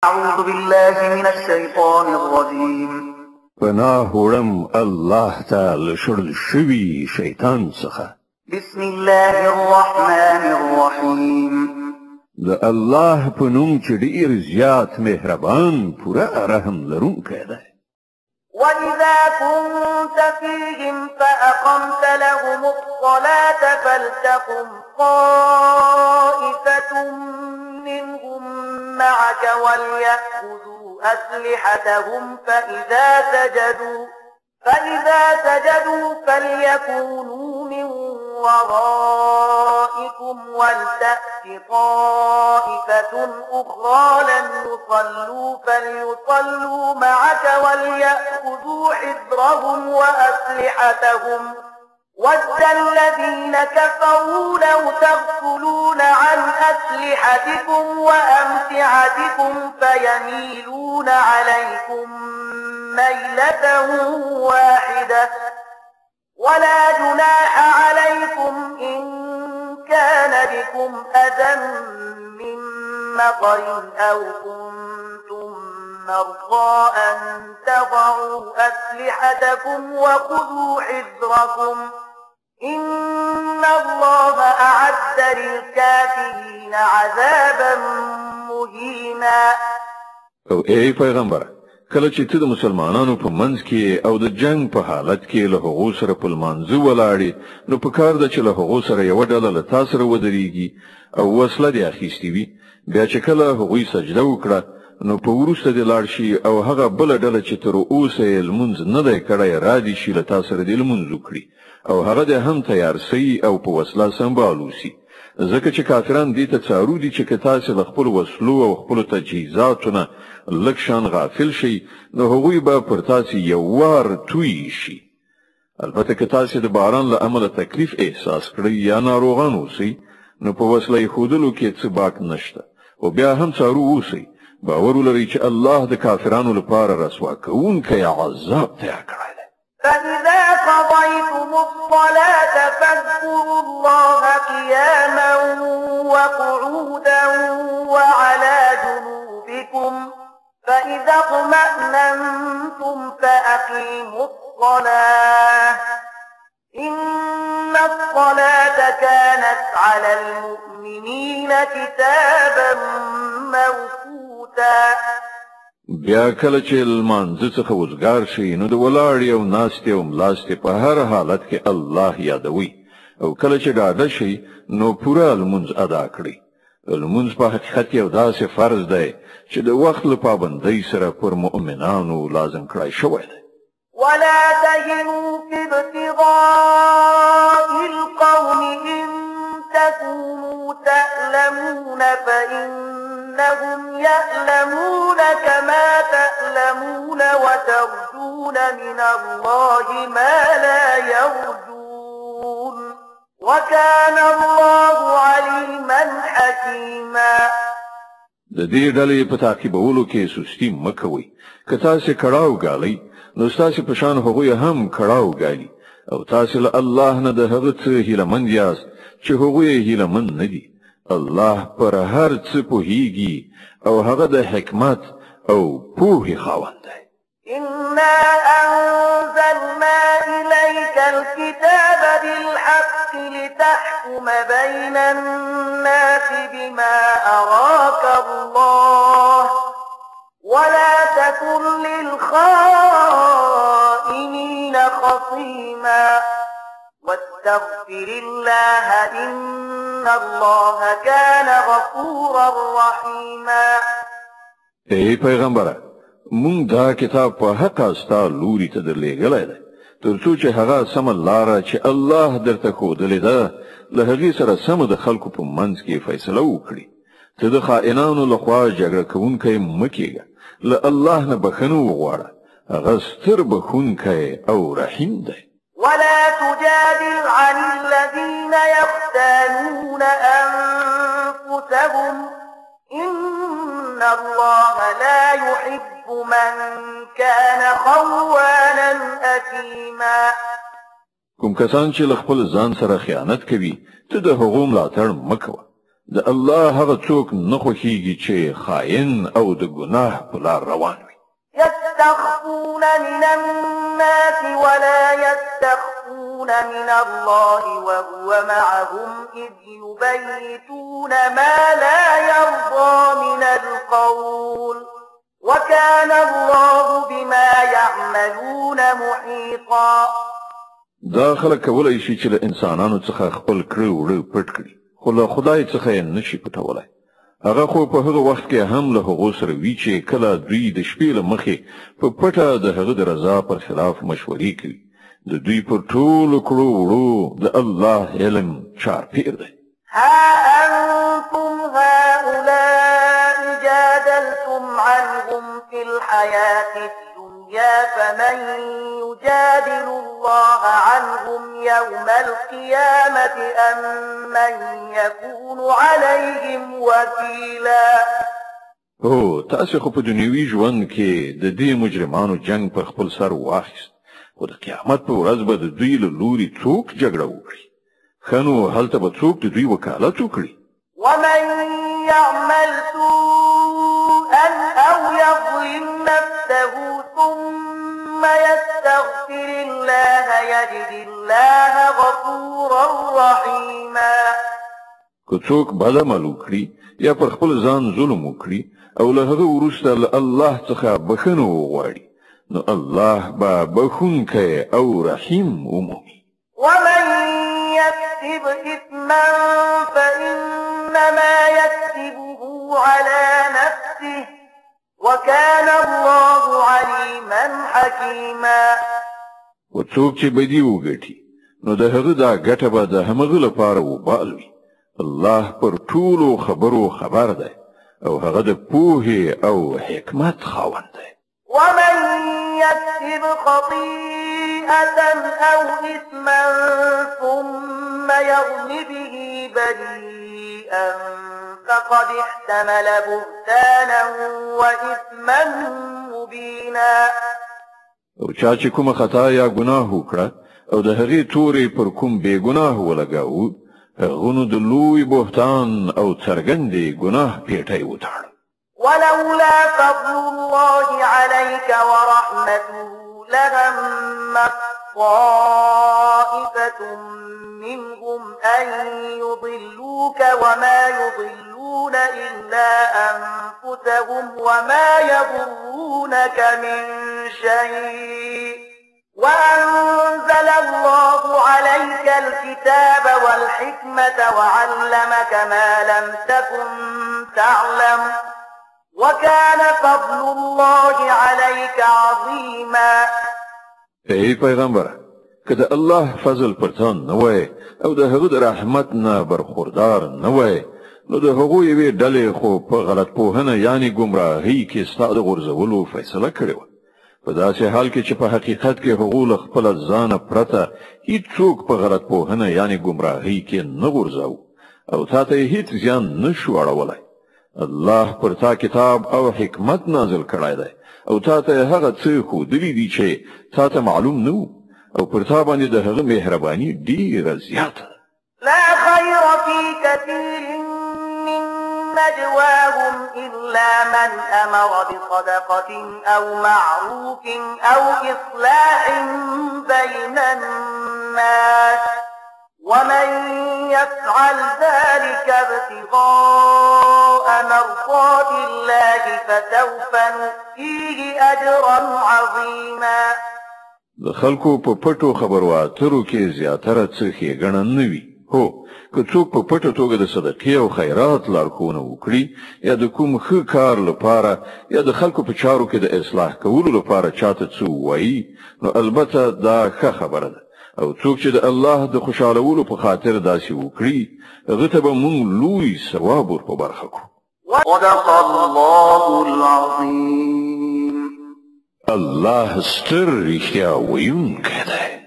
أعوذ بالله من الشيطان الرجيم پناه وړم الله تعالی شړل شوي شیطان څخه. بسم الله الرحمن الرحيم د الله په نوم چې ډېر زیات مهربان پوره رحم لرونکی دی. وإذا كنت فيهم فأقمت لهم الصلاة فلتقم طائفة منهم معك وليأخذوا أسلحتهم فإذا سجدوا فليكونوا من ورائكم ولتأت طائفة أخرى لم يصلوا فليصلوا معك وليأخذوا حذرهم وأسلحتهم ود الذين كفروا لو تغفلون عن أسلحتكم وأمتعتكم فيميلون عليكم ميلة واحدة ولا جناح عليكم إن كان بكم أذى من مطر أو كنتم مرضى أن تضعوا أسلحتكم وخذوا حذركم إن الله أعد للكافرين عذابا مهينا. او ای پیغمبر، کله چې ته د مسلمانانو په منځ کې او د جنگ په حالت کې له هغو سره په لمانځه ولاړې، نو په کار ده چې له هغو سره یوه ډله له تا سره ودرېږي او وسله دې اخیستې وي. بیا چې کله هغوی سجده وکړه نو په وروسته دې لاړ شي او هغه بله ډله چې تر اوسه یې لمونځ نه دی کړی را دې شي له تا سره دې لمونځ وکړي او هغه دې هم تیار سي او په وسله سمبال وسي، ځکه چې کافران دې ته څارو دي چې که تاسې له خپلو وسلو او خپلو تجهیزاتو نه لږ شان غافل شي نو هغوی به پر تاسې یو وار توی شي. البته که تاسې د باران له امله تکلیف احساس کړئ یا ناروغان اوسئ نو په وسله ایښودلو کې څه باک نشته، او بیا هم څارو اوسئ. باور ولرئ چې الله د کافرانو لپاره رسوا کوونکی عذاب تیار کړی دی. فإذا قضيتم الصلاة فاذكروا الله قياما وقعودا وعلى جنوبكم فإذا اطمأننتم فأقيموا الصلاة إن الصلاة كانت على المؤمنين كتابا موقوتا. بیا کله چې لمانځه څخه وزګار شي نو د ولاړې او ناستې او ملاستې په هر حالت کې الله یادوي، او کله چې ډاډه شي نو پوره لمونځ ادا کړئ. لمونځ په حقیقت یو داسې فرض دی چې د وخت له پابندۍ سره پر مؤمنانو لازم کړی شوی دی. ولا تهنوا في ابتغاء القوم إن تكونوا تألمون فإنهم يألمون كما تألمون وترجون من الله ما لا يرجون وكان الله عليما حكيما. د دې ډلې په تعقیبولو کې سستی مه کوئ. که تاسې کړاو ګالئ نو ستاسې په شان هغوی هم کړاو ګالي، او تاسې له الله نه د هغه څه هیلهمند یاست چې هغوی یې هیلهمند نه دي. الله پر هر څه پوهیږي او هغه د حکمت او پوهې خاوند دی. إنا أنزلنا إليك الكتاب بالحق لتحكم بين الناس بما أراك الله ولا تكن للخائنين خصيما واستغفر الله إن الله كان غفورا رحيما. ای پیغمبره، مونږ دا کتاب په حق ستا لوري ته درلېږلی دی تر څو چې هغه سمه لاره چې الله درته ښودلې ده له هغې سره سمه د خلکو په منځ کې فیصله وکړي. ته د خائنانو لخوا جګړه کوونکی مه کېږه، له الله نه بخښنه وغواړه، هغه ستر بخښونکی او رحیم دی. ولا تجادل عن الذين يختانون أنفسهم إن الله لا يحب من كان خوانا أثيما. کوم کسان چې خپل ځان سره خیانت کوي ته د هغو ملاتړ مه کوه، د الله هغه څوک نه خوښیږي چې خائن او د ګناه په لار روان وي. يستخفون من الناس ولا يستخفون من الله وهو معهم إذ يبيتون ما لا يرضى من القول وكان الله بما يعملون محيطا. دا خلک کولای شي چې له انسانانو څخه خپل کړه وړه پټ کړي، خو له خدای څخه یې نشي پټولای. هغه خو په هغه وخت کې هم له هغو سره وی چې کله دوی د شپې له مخې په پټه د هغه د رضا پر خلاف مشورې کوي. د دوی پر ټولو کړو وړو د الله علم چارپیر دی. ها أنتم هؤلاء جادلتم عنهم في الحياة الدنيا فمن يجادل الله عنهم يوم القيامة أم من يكون عليهم وكيلا. تاسو خو په دنیوي ژوند کې د دې مجرمانو جنگ پر خپل سر واخیست، خو د قیامت په ورځ به د دوی له لوري څوک جګړه وکړي؟ خنو هلته به څوک د دوی وکالت وکړي؟ ومن يعمل سوءا أو يظلم نفسه ثم يستغفر الله يجد الله غفورا رحيما. که څوک بد عمل وکړي یا پر خپل ځان ظلم وکړي او له هغه وروسته له الله څخه بخښنه وغواړي نو الله به بخښونکی او رحیم ومومي. ومن يكسب إثما فإنما يكسبه على نفسه وكان الله عليما حكيما. وڅوک چې بدی وګټي نو د هغه دا ګټه به د همغه لپاره وبال وي. الله پر ټولو خبرو خبر دی او هغه د پوهې او حکمت خاوند دی. ومن يكسب خطيئة أو إثما ثم يرم به بريئا فقد احتمل بهتانا وإثما مبينا. او چا چې کومه خطا یا ګناه وکړه او د هغې تورې پر کوم بې ګناه ولګاوه هغه د لوی بهتان او څرګندې ګناه پیټی وتاړه. ولولا فضل الله عليك ورحمته لهمت طائفة منهم أن يضلوك وما يضلون إلا أنفسهم وما يضرونك من شيء وأنزل الله عليك الكتاب والحكمة وعلمك ما لم تكن تعلم وكان فضل الله عليك عظيما. ای پیغمبر که د الله فضل پرتان نه وای او د هغه د رحمت نه برخوردار نه وای نو د هغه یوې ډلې خو په غلط پوهنه یعنی گمراهی کې ستاد غرزولو فیصله کړې و. په داسې حال کې چې په حقیقت کې هغه له خپل ځان پرته هیڅوک په غلط پوهنه یعنی گمراهی کې نه غورځاو او تا ته هیڅ زیان نشو اړولای. الله پر تا کتاب او حکمت نازل کړای دی او تا ته هغه څه خو دلی دي چې تا ته معلوم نو او پر تا باندې د هغه مهرباني ډیره زیاته. لا خير في كثير من نجواهم إلا من أمر بصدقة أو معروف أو إصلاح بين الناس ومن يفعل ذلك ابتغاء مرضات الله فسوف نؤتيه أجرا عظيما. د خلکو په پټو خبرو اترو کې زیاتره څه ښېګڼه نه وي. هو که څوک په پټه توګه د صدقې او خیرات لارښوونه وکړي یا د کوم ښه کار لپاره یا د خلکو په چارو کې د اصلاح کولو لپاره چاته څه ووایي نو البته دا ښه خبره ده او څوک چې د الله د خوشحالولو په خاطر داسې وکړي هغه ته به موږ لوی ثواب ور په برخه کړو. صدق الله العظيم. الله ستر رښتیا ویونکی دی.